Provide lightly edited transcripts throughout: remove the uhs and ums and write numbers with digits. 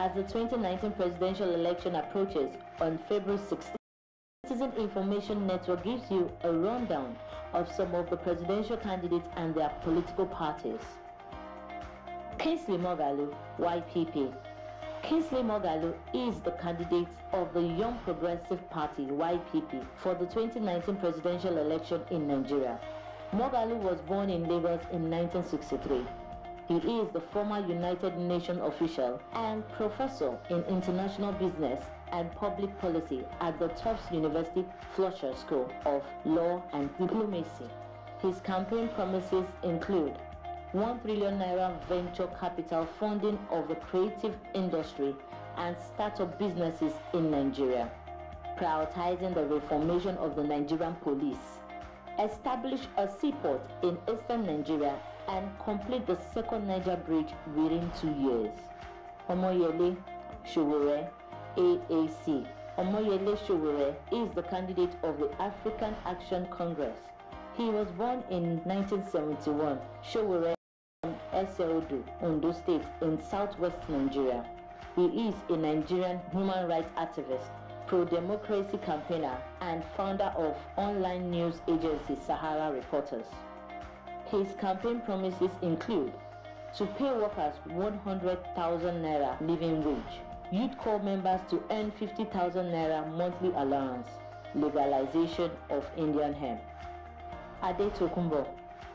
As the 2019 presidential election approaches on February 16, Citizen Information Network gives you a rundown of some of the presidential candidates and their political parties. Kingsley Moghalu, YPP. Kingsley Moghalu is the candidate of the Young Progressive Party, YPP, for the 2019 presidential election in Nigeria. Moghalu was born in Lagos in 1963. He is the former United Nations official and professor in international business and public policy at the Tufts University Fletcher School of Law and Diplomacy. His campaign promises include 1 trillion naira venture capital funding of the creative industry and startup businesses in Nigeria, prioritizing the reformation of the Nigerian police, establish a seaport in eastern Nigeria, and complete the second Niger bridge within 2 years. Omoyele Sowore, AAC. Omoyele Sowore is the candidate of the African Action Congress. He was born in 1971. Sowore from Eseodo, Ondo State in southwest Nigeria. He is a Nigerian human rights activist, pro-democracy campaigner, and founder of online news agency Sahara Reporters. His campaign promises include to pay workers 100,000 naira living wage, youth corps members to earn 50,000 naira monthly allowance, legalization of Indian hemp. Adetokunbo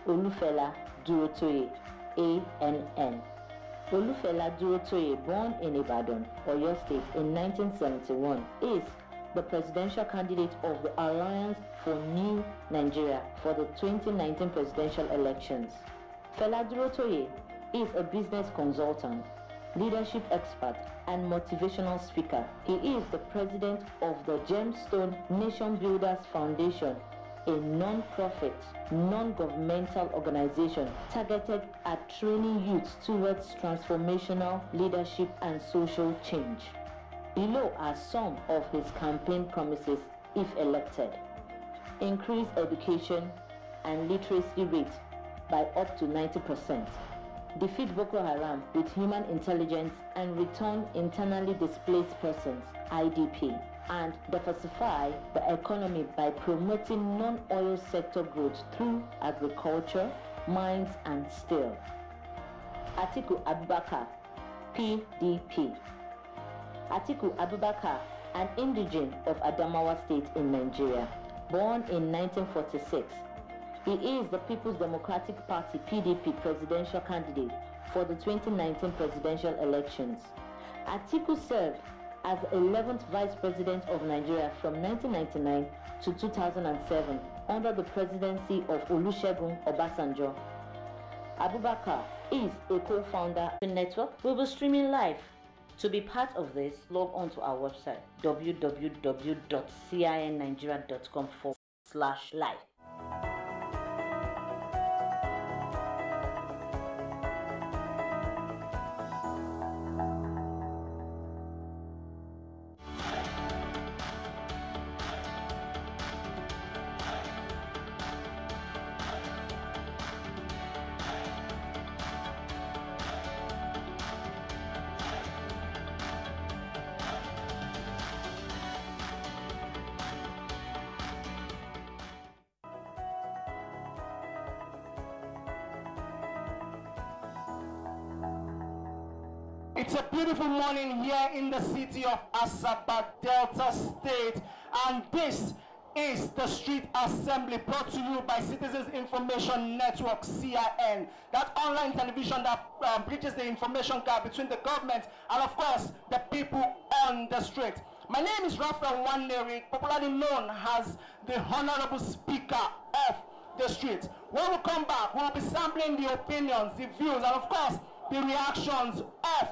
Olufela Durotoye, ANN. Olufela Durotoye, born in Ibadan, Oyo State in 1971, is the presidential candidate of the Alliance for New Nigeria for the 2019 presidential elections. Fela Durotoye is a business consultant, leadership expert, and motivational speaker. He is the president of the Gemstone Nation Builders Foundation, a non-profit, non-governmental organization targeted at training youths towards transformational leadership and social change. Below are some of his campaign promises if elected. Increase education and literacy rate by up to 90%. Defeat Boko Haram with human intelligence and return internally displaced persons, IDP. And diversify the economy by promoting non-oil sector growth through agriculture, mines, and steel. Atiku Abubakar, PDP. Atiku Abubakar, an indigene of Adamawa State in Nigeria, born in 1946. He is the People's Democratic Party, PDP, presidential candidate for the 2019 presidential elections. Atiku served as the 11th Vice President of Nigeria from 1999 to 2007 under the presidency of Olusegun Obasanjo. Abubakar is a co-founder of the network. We will be streaming live. To be part of this, log on to our website www.cinnigeria.com/live. It's a beautiful morning here in the city of Asaba, Delta State, and this is the Street Assembly brought to you by Citizens Information Network, CIN, that online television that bridges the information gap between the government and, of course, the people on the street. My name is Raphael Nwaneri, popularly known as the Honorable Speaker of the Street. When we come back, we'll be sampling the opinions, the views, and, of course, the reactions of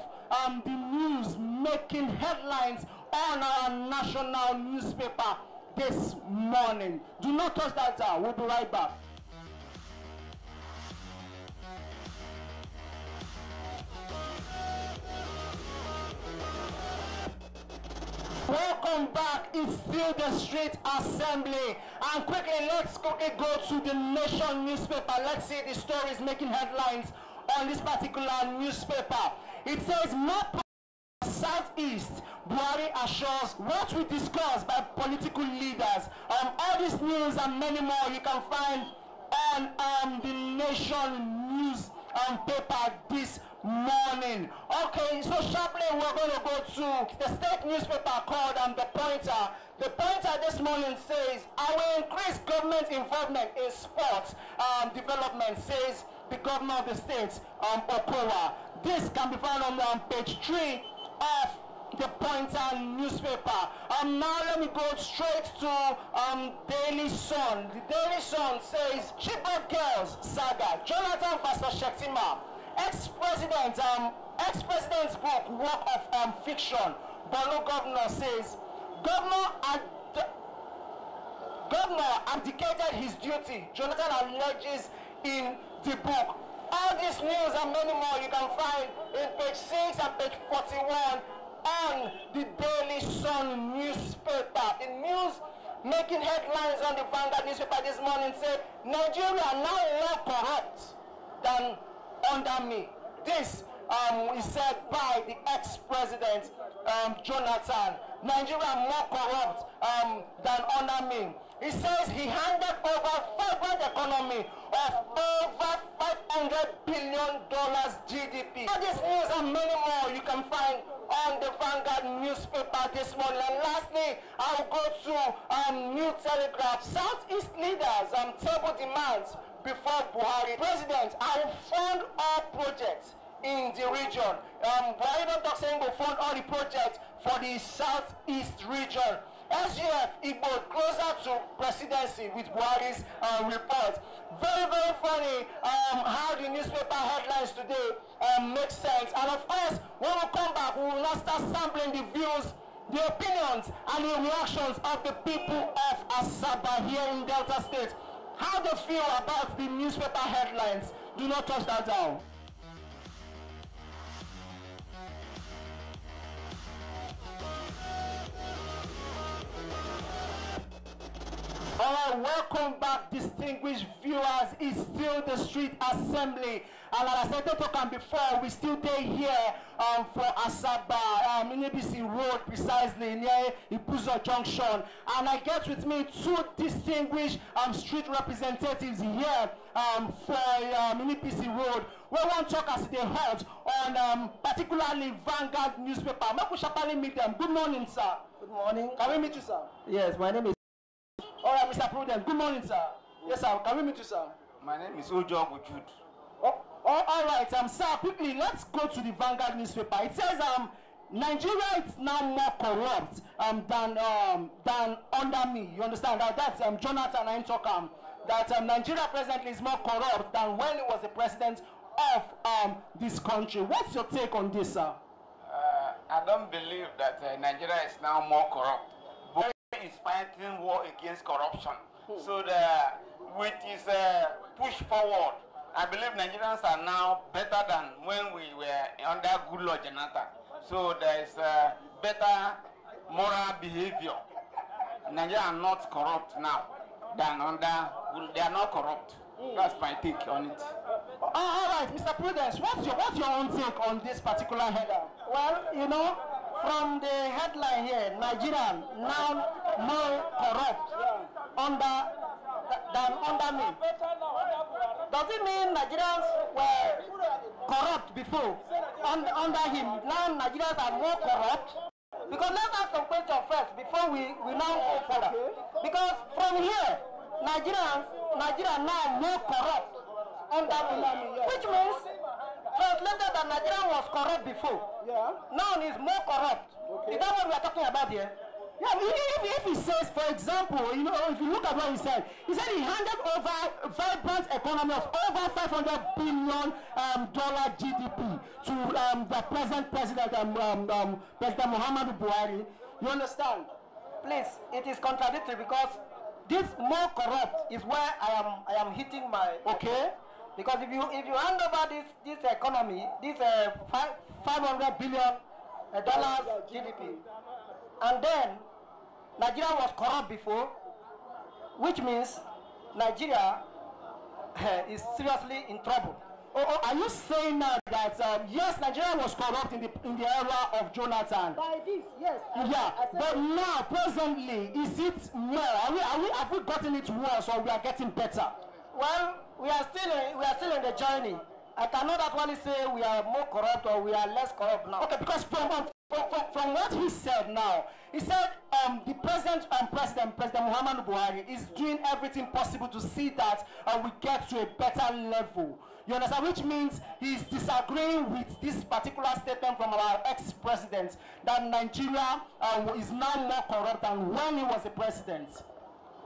the news making headlines on our national newspaper this morning. Do not touch that dial. We'll be right back. Welcome back. It's still the Street Assembly. And quickly, let's quickly go to the Nation newspaper. Let's see the stories making headlines on this particular newspaper. It says more Southeast, Buhari assures what we discussed by political leaders. All this news and many more you can find on the Nation news paper this morning. Okay, so sharply we're going to go to the state newspaper called The Pointer. The Pointer this morning says, I will increase government involvement in sports development, says the governor of the state, Okowa. This can be found on page 3 of the Pointer newspaper. Now let me go straight to Daily Sun. The Daily Sun says, Chibok Girls Saga, Jonathan Pastor Shettima, ex-president's book, work of fiction. Borno governor says, Governor abdicated his duty. Jonathan alleges in the book. All this news and many more you can find in page 6 and page 41 on the Daily Sun newspaper. The news making headlines on the Vanguard newspaper this morning said, Nigeria now more corrupt than under me. This is said by the ex-president Jonathan. Nigeria more corrupt than under me. He says he handed over vibrant economy of over $500 billion GDP. All this news and many more you can find on the Vanguard newspaper this morning. And lastly, I'll go to New Telegraph. Southeast leaders table demands before Buhari. President, I will fund all projects in the region. Buhari don't talk saying we'll fund all the projects for the Southeast region. SGF Igbo closer to presidency with Buhari's report. Very, very funny how the newspaper headlines today make sense. And of course, when we come back, we will now start sampling the views, the opinions, and the reactions of the people of Asaba here in Delta State. How they feel about the newspaper headlines. Do not touch that down. All right, welcome back, distinguished viewers. It's still the Street Assembly. And like I said before, we still there here for Asaba, Minibisi Road, precisely near Ipuzo Junction. And I get with me two distinguished street representatives here for Minibisi Road. We want to talk as they hot on particularly Vanguard newspaper. Make we meet them. Good morning, sir. Good morning. Can we meet you, sir? Yes, my name is. All right, Mr. Prudence. Good morning, sir. Yes, sir. Can we meet you, sir? My name is Ojo Bujud. Oh, all right, sir. Quickly, let's go to the Vanguard newspaper. It says Nigeria is now more corrupt than under me. You understand that? That's Jonathan Aintoka. That Nigeria presently is more corrupt than when he was the president of this country. What's your take on this, sir? I don't believe that Nigeria is now more corrupt. Is fighting war against corruption. So with his push forward, I believe Nigerians are now better than when we were under Goodluck Jonathan. So there is better moral behavior. Nigeria are not corrupt now than under Goodluck. They are not corrupt. That's my take on it. All right, Mr. Prudence, what's your own take on this particular header? Well, you know, from the headline here, Nigeria now more corrupt than under me. Does it mean Nigerians were corrupt before under him? Now Nigerians are more corrupt? Because let's ask some questions first before we now go further. Because from here, Nigeria now more corrupt under me, which means translated that Nigeria was corrupt before. Yeah. Now he's more corrupt. Okay. Is that what we are talking about here? Yeah, if he says, for example, you know, if you look at what he said he handed over vibrant economy of over $500 billion GDP to the present president, President Muhammadu Buhari. You understand? Please, it is contradictory because this more corrupt is where I am hitting my okay. Because if you hand over this economy, this $500 billion GDP, and then Nigeria was corrupt before, which means Nigeria is seriously in trouble. are you saying now that yes, Nigeria was corrupt in the era of Jonathan? By this, yes. Yeah, but now presently, is it more? Have we gotten it worse, or we are getting better? Well, we are still in the journey. I cannot actually say we are more corrupt or we are less corrupt now. Okay, because from what he said now, he said the President Muhammadu Buhari is doing everything possible to see that we get to a better level. You understand? Which means he's disagreeing with this particular statement from our ex-president that Nigeria is now more corrupt than when he was a president.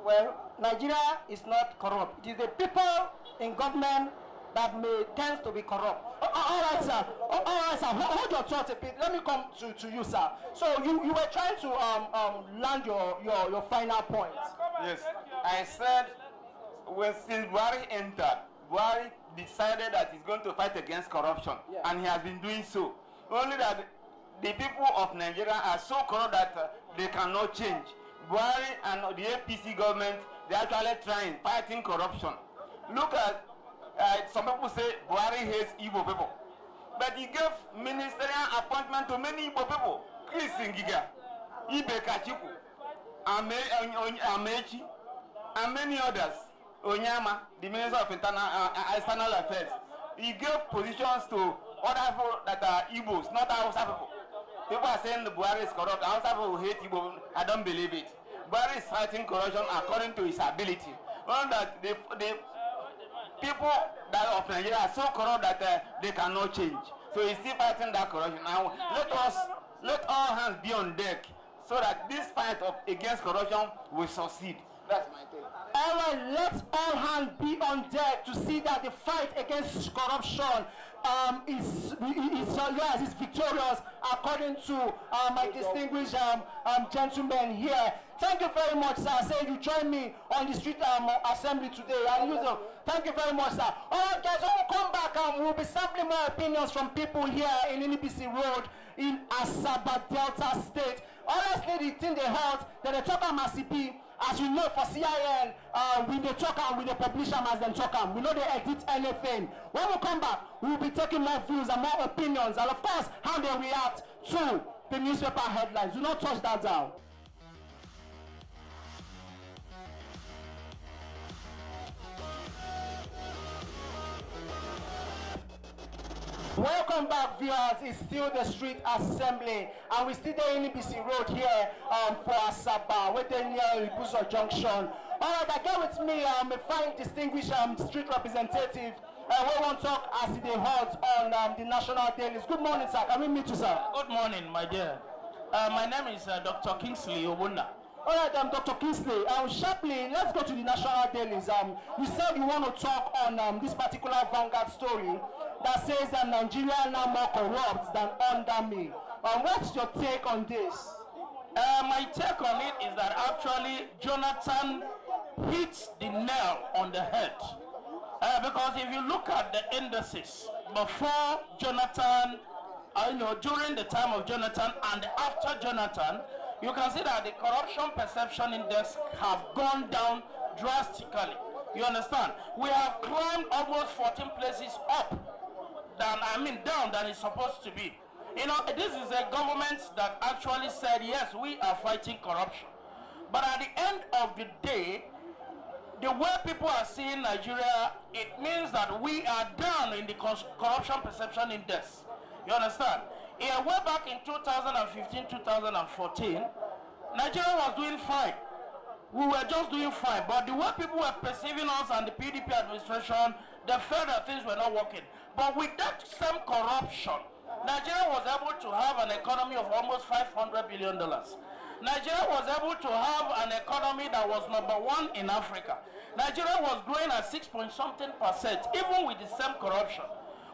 Well, Nigeria is not corrupt. It is the people in government that may tend to be corrupt. All right, sir. All right, sir. Hold your thoughts a bit. Let me come to you, sir. So you were trying to land your final point. Yes, I said since Buhari entered, Buhari decided that he's going to fight against corruption, and he has been doing so. Only that the people of Nigeria are so corrupt that they cannot change. Buhari and the APC government, they're actually fighting corruption. Look at some people say Buhari hates Igbo people, but he gave ministerial appointment to many Igbo people. Chris Ngiga, Ibe Kachiku, Amechi, and many others. Onyama, the Minister of External Affairs. He gave positions to other people that are Igbos, not Hausa people. People are saying the Buhari is corrupt. Hausa people hate Igbo. I don't believe it. Buhari is fighting corruption according to his ability. One that the people that of Nigeria are so corrupt that they cannot change. So he's still fighting that corruption. Now let all hands be on deck so that this fight against corruption will succeed. That's my take. All right, let all hands be on deck to see that the fight against corruption is victorious, according to my distinguished gentlemen here. Thank you very much, sir. I say you join me on the street assembly today. Thank you very much, sir. All right, guys, when we come back, we'll be sampling more opinions from people here in NBC Road in Asaba Delta State. Honestly, the thing they heard that they talk about Masipi. As you know, for CIN, we they talk and we they publish them as them talk and we know they edit anything. When we come back, we'll be taking more views and more opinions, and of course, how they react to the newspaper headlines. Do not touch that down. Welcome back, viewers. It's still the street assembly, and we still there in NBC Road here for Asaba, waiting near Ibuzo Junction. All right, I get with me a fine distinguished street representative. We want to talk as they hold on the national dailies. Good morning, sir. Can we meet you, sir? Good morning, my dear. My name is Dr. Kingsley Obunda. All right, Dr. Kingsley. Sharply, let's go to the national dailies. You said you want to talk on this particular Vanguard story that says that Nigeria are now more corrupt than under me. What's your take on this? My take on it is that actually Jonathan hits the nail on the head. Because if you look at the indices before Jonathan, during the time of Jonathan and after Jonathan, you can see that the corruption perception index have gone down drastically. You understand? We have climbed almost 14 places up down than it's supposed to be. This is a government that actually said, yes, we are fighting corruption. But at the end of the day, the way people are seeing Nigeria, it means that we are down in the corruption perception index. You understand? Way back in 2015, 2014, Nigeria was doing fine. We were just doing fine. But the way people were perceiving us and the PDP administration, they felt that things were not working. But with that same corruption, Nigeria was able to have an economy of almost $500 billion. Nigeria was able to have an economy that was #1 in Africa. Nigeria was growing at 6.something%, even with the same corruption.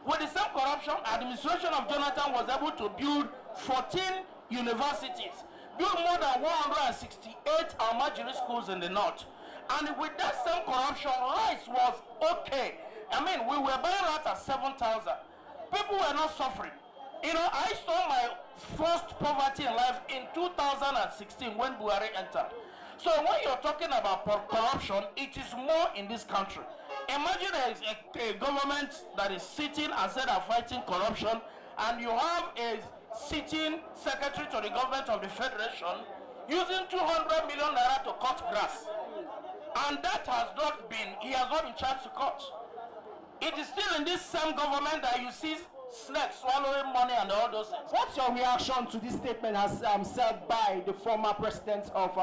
With the same corruption, administration of Jonathan was able to build 14 universities, build more than 168 Almajiri schools in the north. And with that same corruption, rice was okay. I mean, we were buying rice at 7,000. People were not suffering. I saw my first poverty in life in 2016 when Buhari entered. So when you're talking about corruption, it is more in this country. imagine a government that is sitting and said are fighting corruption, and you have a sitting secretary to the government of the federation using 200 million naira to cut grass, and that has not been, he has not been charged to cut. It is still in this same government that you see snakes swallowing money and all those things. What's your reaction to this statement as said by the former president of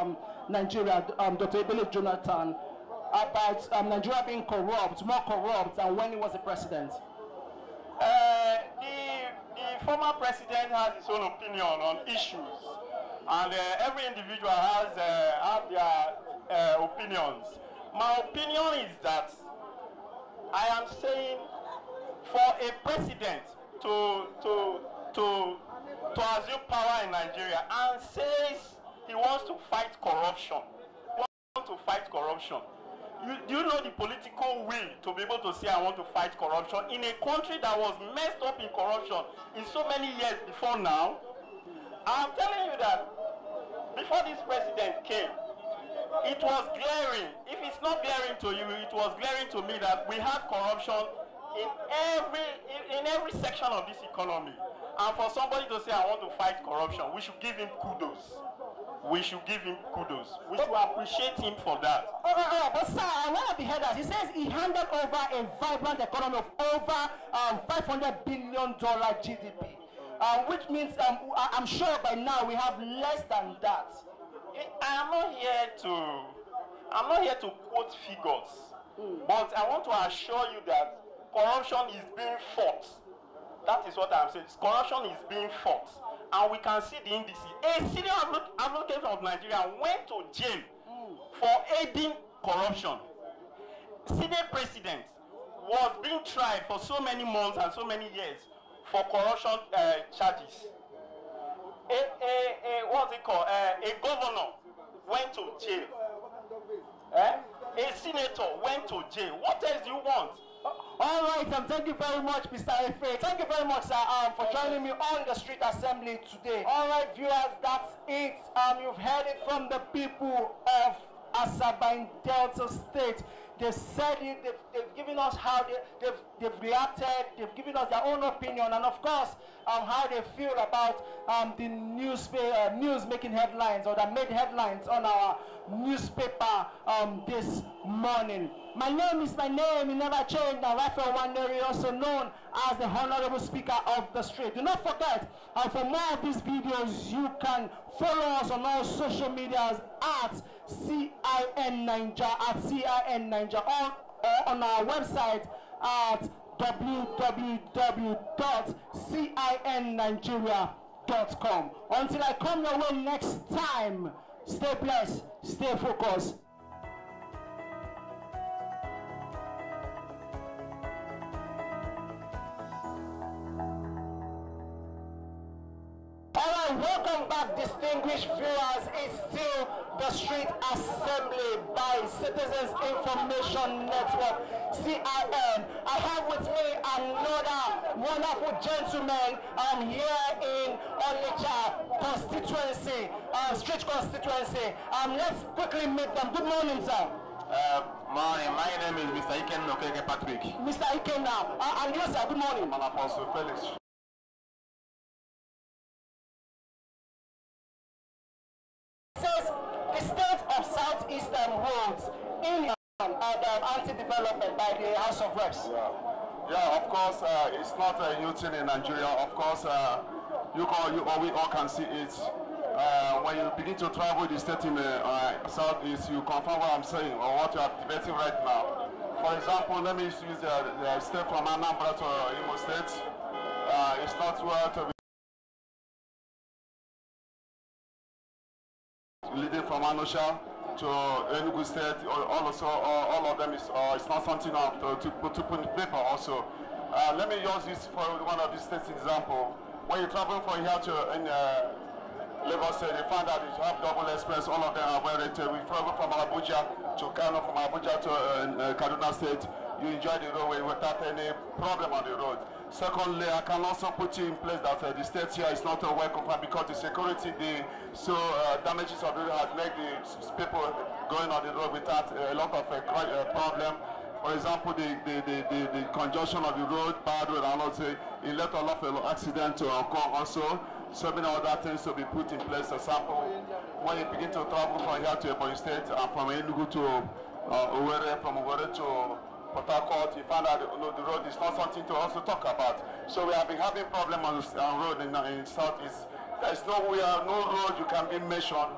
Nigeria, Dr. Ebele Jonathan, about Nigeria being corrupt, more corrupt than when he was the president? The former president has his own opinion on issues, and every individual has their opinions. My opinion is that I am saying for a president to assume power in Nigeria and says he wants to fight corruption, do you know the political will to be able to say I want to fight corruption in a country that was messed up in corruption in so many years before now? I'm telling you that before this president came, it was glaring. If it's not glaring to you, it was glaring to me that we have corruption in every section of this economy. And for somebody to say I want to fight corruption, we should give him kudos. We should give him kudos. We should appreciate him for that. But sir, I want to be heard that he says he handed over a vibrant economy of over $500 billion GDP, which means I'm sure by now we have less than that. I'm not here to quote figures, but I want to assure you that corruption is being fought. That is what I'm saying. Corruption is being fought. And we can see the indices. A senior advocate of Nigeria went to jail for aiding corruption. Senate president was being tried for so many months and so many years for corruption charges. What's it called? A governor went to jail. A senator went to jail. What else do you want? All right, thank you very much, Mr. Efe. Thank you very much, sir, for joining me on the Street Assembly today. All right, viewers, that's it. You've heard it from the people of Asaba in Delta State. They said it, they've given us how they've reacted, they've given us their own opinion, and of course, how they feel about the news making headlines, or that made headlines on our newspaper this morning. My name, it never changed. Now, Raphael Wanderi, also known as the Honorable Speaker of the Street. Do not forget, for more of these videos, you can follow us on all social medias at CIN Ninja, or on our website at www.cinnigeria.com. Until I come your way next time, stay blessed, stay focused. Alright, welcome back, distinguished viewers. It's still the Street Assembly by Citizens Information Network, CIN. I have with me another wonderful gentleman here in Onitsha constituency, Street constituency. Let's quickly meet them. Good morning, sir. Morning. My name is Mr. Iken Okeke Patrick. Mr. Iken now. And yes, sir, good morning. I'm Apostle Felix. Says the state of Southeastern roads in anti-development by the House of Reps. Yeah, of course, it's not a new thing in Nigeria. Of course, we all can see it. When you begin to travel the state in the Southeast, you confirm what I'm saying or what you are debating right now. For example, let me use the state from Anambra to Imo State. It's not well to be leading from Anosha to Enugu State, all of them is it's not something to put in paper also. Let me use this for one of these states example. When you travel from here to Lagos State, you find that you have double express, all of them are well rated. We travel from Abuja to Kano, from Abuja to Kaduna State. You enjoy the roadway without any problem on the road. Secondly, I can also put you in place that the state here is not well confined because the security, damages of the road has made the people going on the road without a lot of problem. For example, the congestion of the road, bad road, and also it led a lot of accidents to occur also. So many other things to be put in place. For example, when you begin to travel from here to Ebonyi State and from Enugu to Owerri, from Owerri to Port Harcourt, you find that the road is not something to also talk about. So we have been having problems on road in Southeast. There is no road you can be mentioned.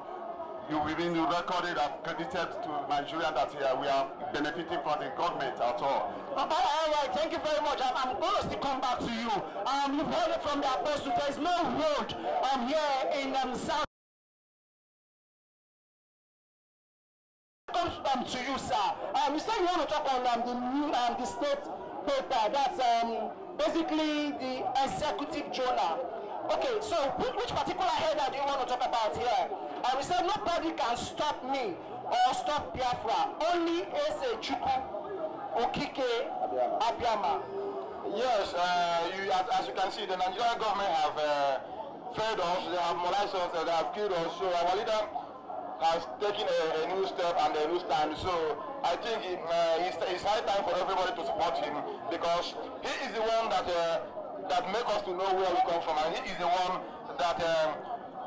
We've been recorded and credited to Nigeria that we are benefiting from the government at all. All right, thank you very much. I'm going to still come back to you. You've heard it from the apostle. There is no road here in South. Comes to you, sir. You said you want to talk on the state paper. That's basically the executive journal. Okay, so which particular header do you want to talk about here? We said nobody can stop me or stop Biafra. Only Eze Chukwu Okike Abiyama. Yes, as you can see, the Nigerian government have failed us, they have molested us, they have killed us. So our leader has taken a new step and a new stand. So I think it's high time for everybody to support him, because he is the one that make us to know where we come from, and he is the one that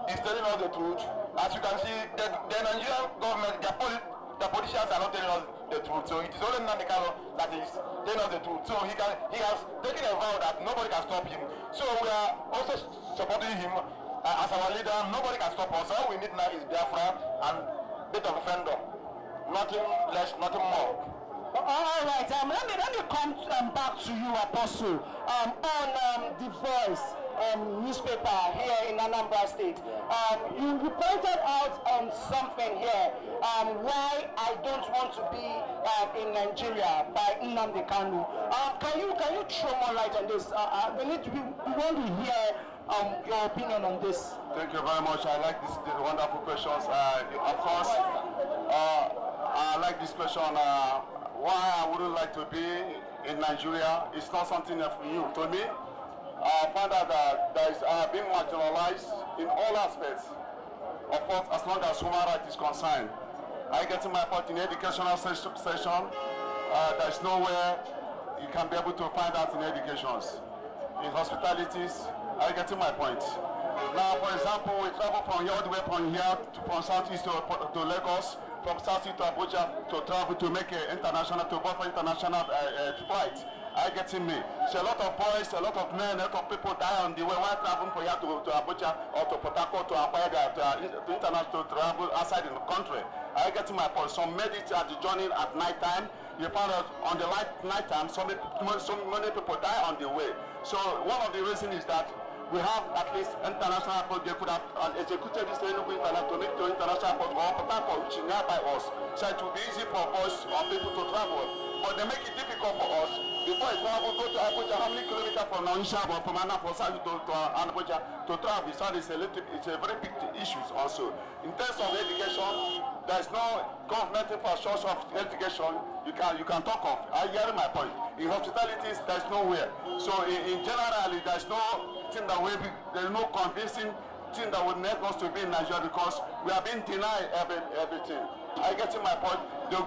is telling us the truth. As you can see, the Nigerian government, the politicians are not telling us the truth. So it is only Nnamdi Kanu that is telling us the truth. So he has taken a vow that nobody can stop him. So we are also supporting him as our leader. Nobody can stop us. All we need now is Biafra and bit of referendum. Nothing less, nothing more. All right, let me come back to you, Apostle, on The Voice newspaper here in Anambra State. You pointed out on something here, why I don't want to be in Nigeria by Nnamdi Kanu. Can you throw more light on this? We want to hear your opinion on this. Thank you very much. I like these wonderful questions. Of course, I like this question. Why I wouldn't like to be in Nigeria, it's not something new to me. I find out that there is being marginalized in all aspects of what, as long as human rights is concerned. I get to my point in educational session. There is nowhere you can be able to find out in educations. In hospitalities, I get to my point. Now, for example, we travel from here all the way from here from Southeast to Lagos, from Southeast to Abuja to travel to make an international, to go for international flight. I get in me. So a lot of boys, a lot of men, a lot of people die on the way while traveling from here to Abuja or to Port Harcourt to acquire to international travel outside in the country. I get to my point. Some made it at the journey at night time. You found out on the night time, so many people die on the way. So one of the reasons is that we have at least international airport. They could have executed this Enugu to make to international airport or Port Harcourt, which is nearby us. So it will be easy for us or people to travel. But they make it difficult for us. Before you travel, go to Abuja, how many kilometers from Nansha or from Anaposa to Abuja to travel? So it's a very big issue also. In terms of education, there is no government infrastructure of education you can talk of. I hear my point. In hospitalities, there is nowhere. So in generally, there is no thing that there is no convincing thing that would make us to be in Nigeria, because we are being denied everything. I get to my point. They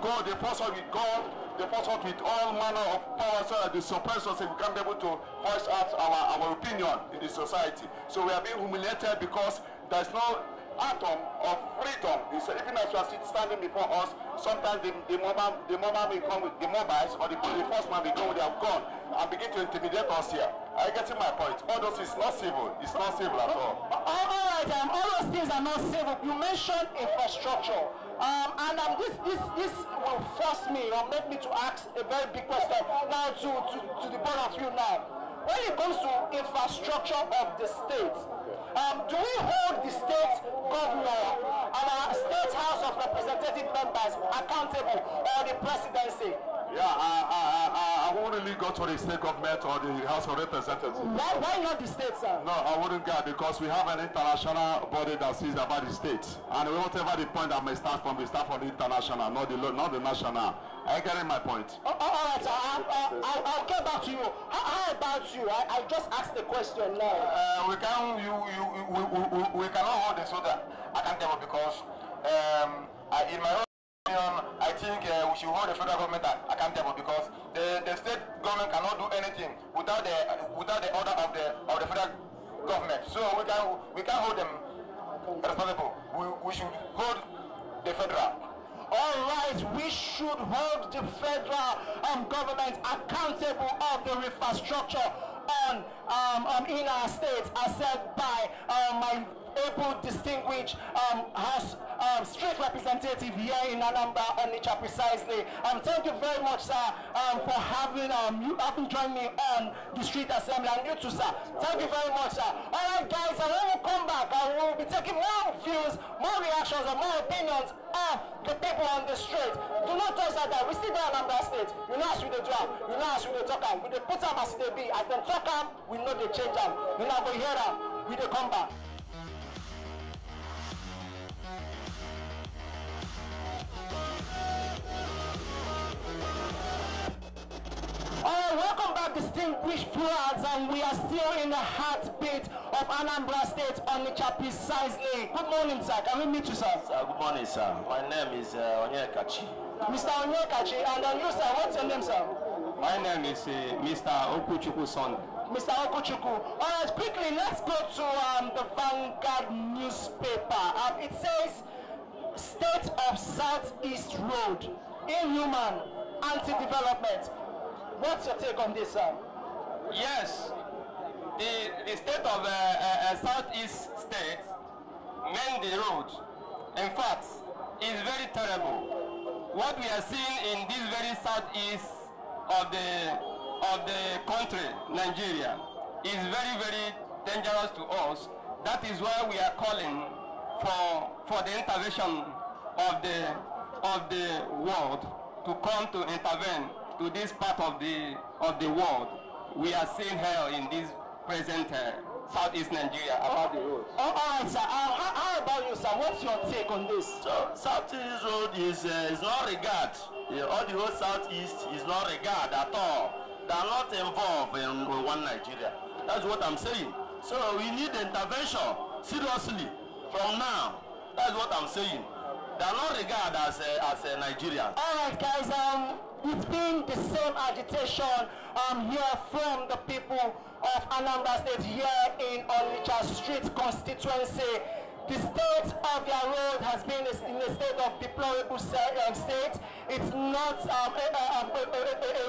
force us with God. They force us with all manner of power so that they suppress us and we can't be able to voice out our opinion in the society. So we are being humiliated because there is no atom of freedom. Even as you are standing before us, sometimes the mobile may come with the mobiles, or the first man will come with their gun and begin to intimidate us here. I get to my point. All those is not civil. It's not civil at all. All right, all those things are not civil. You mentioned infrastructure. And this will force me or make me to ask a very big question now to the both of you now. When it comes to infrastructure of the state, do we hold the state governor and our state House of Representative members accountable, or the presidency? Yeah, I won't really go to the state government or the House of Representatives. Why not the state, sir? No, I wouldn't go, because we have an international body that sees about the state. And whatever the point that may start from, we start from the international, not the national. I get in my point. All right, sir. I'll get back to you. How about you? I just asked the question now. We cannot hold the soda accountable, because in my own I think we should hold the federal government accountable, because the state government cannot do anything without the order of the federal government. So we can hold them responsible. We should hold the federal. All right, we should hold the federal government accountable of the infrastructure in our state, as said by my able distinguished House Street representative here in Anambra, Onitsha precisely. Thank you very much, sir, for having joined me on the Street Assembly, and you too, sir. Thank you very much, sir. All right, guys, when we come back, I will be taking more views, more reactions, and more opinions of the people on the street. Do not touch that. We still there in Anambra State. You know as we do am, you know as we do talk am. We dey put am as they be. As them talk am, we know they change am. You know go hear am. We dey come back. Alright, welcome back, distinguished viewers, and we are still in the heartbeat of Anambra State, Onitsha precisely. Good morning, sir. Can we meet you, sir? Sir, good morning, sir. My name is Onyekachi. Mr. Onyekachi, and then you, sir, what's your name, sir? My name is Mr. Okuchukwu Sunday. Mr. Okuchukwu. Alright, quickly, let's go to the Vanguard newspaper. It says, State of Southeast Road, inhuman, anti-development. What's your take on this, sir? Yes, the state of Southeast State, Mendi Road, in fact, is very terrible. What we are seeing in this very southeast of the country, Nigeria, is very, very dangerous to us. That is why we are calling for the intervention of the world to come to intervene to this part of the world. We are seeing hell in this present southeast Nigeria about the roads. All right, sir. How about you, sir? What's your take on this? So, Southeast Road is not regard. All the whole southeast is not regard at all. They are not involved in one Nigeria. That's what I'm saying. So we need intervention seriously from now. That's what I'm saying. They are not regarded as a Nigerian. All right, guys. It's been the same agitation here from the people of Anambra State here in Onitsha Street constituency. The state of their road has been in a state of deplorable state. It's not a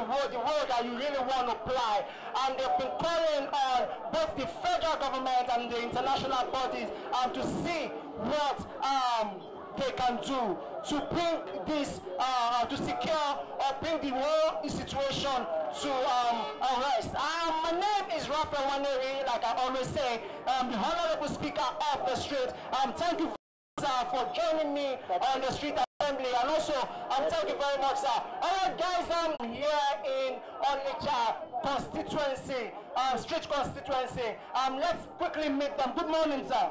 road that you really want to ply. And they've been calling on both the federal government and the international bodies to see what they can do to bring this, to secure or bring the whole situation to arrest. My name is Raphael Waneri, like I always say, the Honorable Speaker of the Street. Thank you for joining me on the Street Assembly, and also thank you very much, sir. All right, guys, I'm here in Onitsha constituency, Street constituency. Let's quickly meet them. Good morning, sir.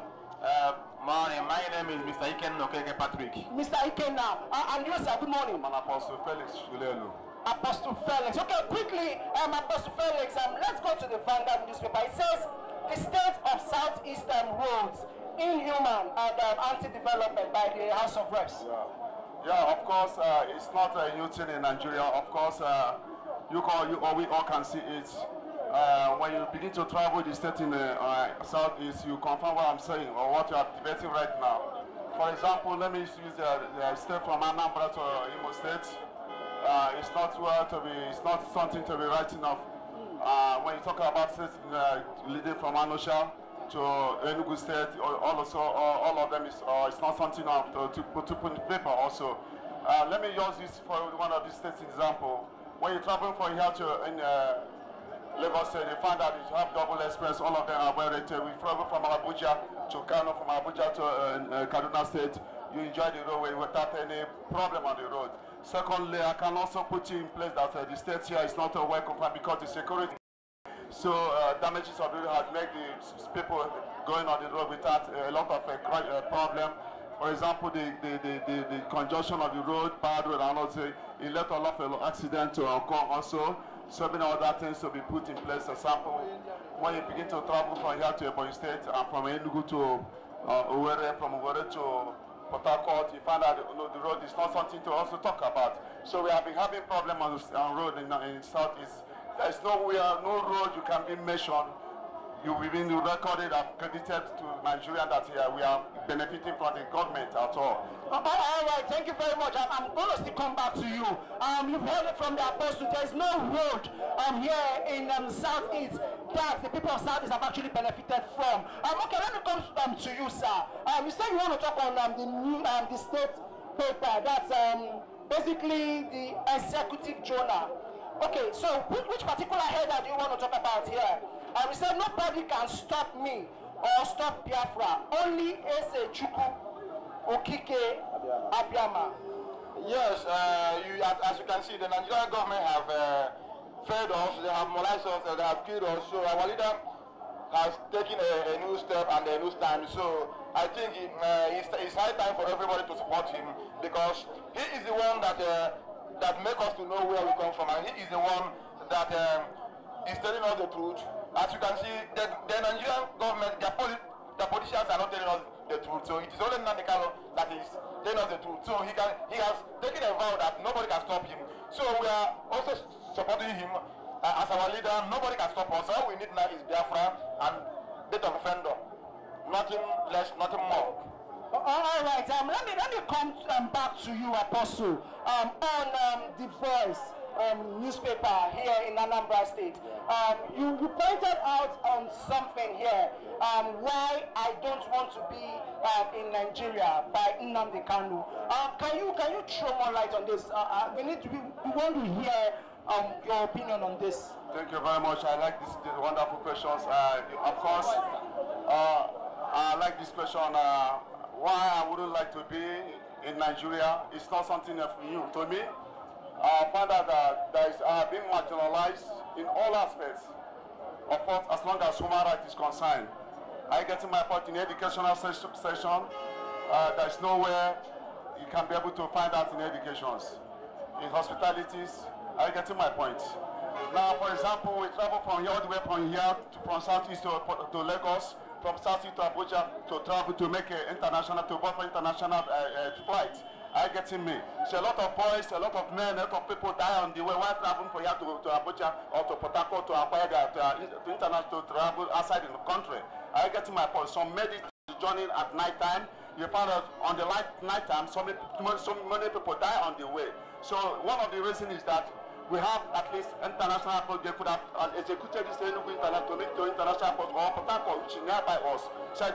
Morning, my name is Mr. Iken Okeke Patrick. Mr. Iken now, and you, sir, good morning. I'm Apostle Felix Julelu. Apostle Felix. Okay, quickly, Apostle Felix, let's go to the Vanguard newspaper. It says, the state of southeastern roads, inhuman and anti-development by the House of Reps. Yeah, of course, it's not a new thing in Nigeria. Of course, we all can see it. When you begin to travel the state in the southeast, you confirm what I'm saying or what you are debating right now. For example, let me use the state from Anambra to Imo State. It's not something to be writing off. When you talk about states leading from Anosha to Enugu State, all of them it's not something to put in paper also. Let me use this for one of these states example. When you travel from here to Lagos State, they find that you have double express, all of them are well rated. We travel from Abuja to Kano, from Abuja to Kaduna State. You enjoy the roadway without any problem on the road. Secondly, I can also put you in place that the state here is not well confined because the security. So damages of the road has made the people going on the road without a lot of problem. For example, the congestion of the road, bad road, and also it led a lot of accidents to occur also. So many other things to be put in place. For example, when you begin to travel from here to Ebonyi State and from Enugu to Owerri, from Owerri to Port Harcourt, you find out the road is not something to also talk about. So we have been having problems on road in Southeast. There is no road you can be mentioned. We've been recorded and credited to Nigeria that we are benefiting from the government at all. All right, thank you very much. I'm going to still come back to you. You've heard it from the apostle. There's no road here in Southeast that the people of Southeast have actually benefited from. Okay, let me come to you, sir. You said you want to talk on the state paper. That's basically the executive journal. Okay, so which particular header do you want to talk about here? We said nobody can stop me or stop Biafra. Only Eze Chukwu Okike Abiyama. Yes, as you can see, the Nigerian government have failed us, they have molested us, they have killed us. So our leader has taken a new step and a new stand. So I think it's high time for everybody to support him, because he is the one that makes us to know where we come from, and he is the one that is telling us the truth. As you can see, the Nigerian government, the politicians are not telling us the truth. So it is only Nnamdi Kanu that is telling us the truth. So he has taken a vow that nobody can stop him. So we are also supporting him as our leader. Nobody can stop us. All we need now is Biafra and date of offender. Nothing less, nothing more. All right. Let me come back to you, Apostle, on The Voice newspaper here in Anambra State. You pointed out on something here, why I don't want to be in Nigeria by Nnamdi Kanu. Can you throw more light on this? We want to hear your opinion on this. Thank you very much. I like these wonderful questions. Of course, I like this question. Why I wouldn't like to be in Nigeria? It's not something new to me. I found out that there is being marginalized in all aspects. Of course, as long as human rights is concerned. I get to my point in the educational session. There is nowhere you can be able to find out in educations. In hospitalities, I get to my point. Now, for example, we travel from here all the way from Southeast to Lagos, from Southeast to Abuja, to travel to make an international flight. Are you getting me? So a lot of boys, a lot of men, a lot of people die on the way while traveling from here to Abuja or to Port Harcourt to acquire to international to travel outside in the country. Are you getting my point? Some made it journey at night time. You find out on the night time, so many people die on the way. So one of the reasons is that we have at least international airport. They could have executed this Enugu International to make to international airport or Port Harcourt, which is nearby us. So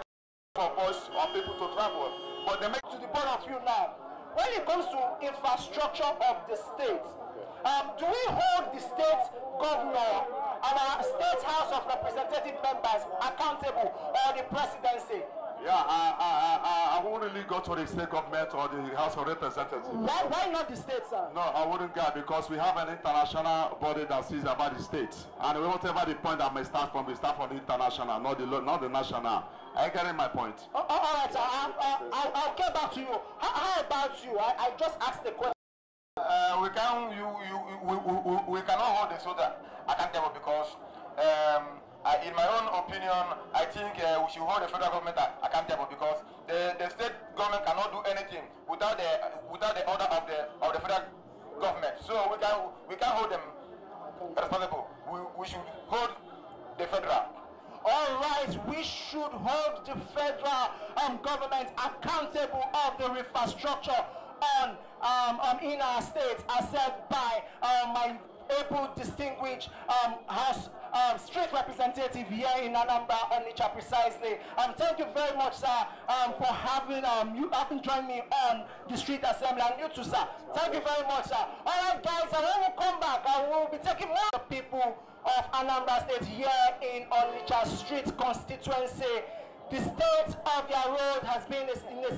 for boys or people to travel. But they make to the point of view now. When it comes to infrastructure of the state, do we hold the state governor and our state House of Representative members accountable, or the presidency? Yeah, I wouldn't really go to the state government or the House of Representatives. Why not the state, sir? No, I wouldn't go, because we have an international body that sees about the state. And whatever the point that may start from, we start from the international, not the national. Are you getting my point? All right, sir. I'll get back to you. How about you? I just asked the question. We cannot hold the soldier accountable, because in my own opinion, I think we should hold the federal government accountable, because the state government cannot do anything without the order of the federal government. So we can hold them responsible. We should hold the federal. All right, we should hold the federal government accountable of the infrastructure in our state, as said by my able distinguished House Street Representative here in Anambra, Onitsha precisely. Thank you very much, sir, for having joined me on the Street Assembly, and you too, sir. Thank you very much, sir. All right, guys, when we come back, I will be taking more people of Anambra State here in Onitsha Street constituency. The state of their road has been in a